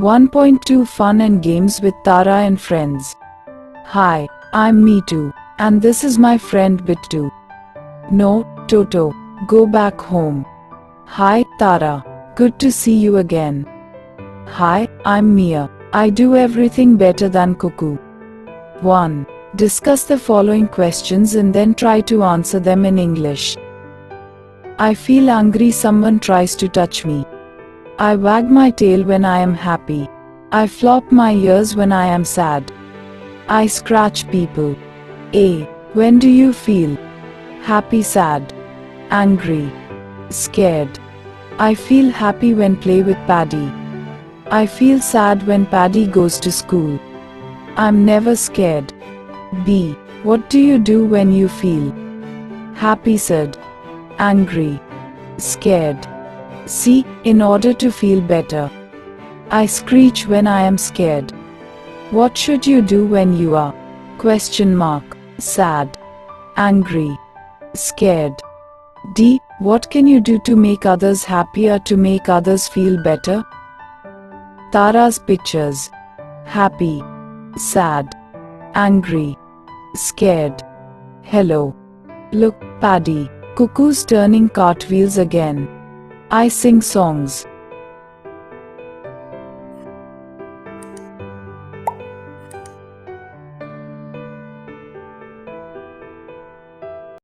1.2 Fun and Games with Tara and Friends. Hi, I'm Meetu, and this is my friend Bittu. No, Toto, go back home. Hi, Tara, good to see you again. Hi, I'm Mia. I do everything better than Cuckoo. 1. Discuss the following questions and then try to answer them in English. I feel angry someone tries to touch me. I wag my tail when I am happy. I flop my ears when I am sad. I scratch people. A. When do you feel happy, sad, angry, scared? I feel happy when play with Paddy. I feel sad when Paddy goes to school. I'm never scared. B. What do you do when you feel happy, sad, angry, scared? C. In order to feel better, I screech when I am scared. What should you do when you are sad, angry, scared? D. What can you do to make others happy or to make others feel better? Tara's pictures: happy, sad, angry, scared. Hello. Look, Paddy. Cuckoo's turning cartwheels again. I sing songs.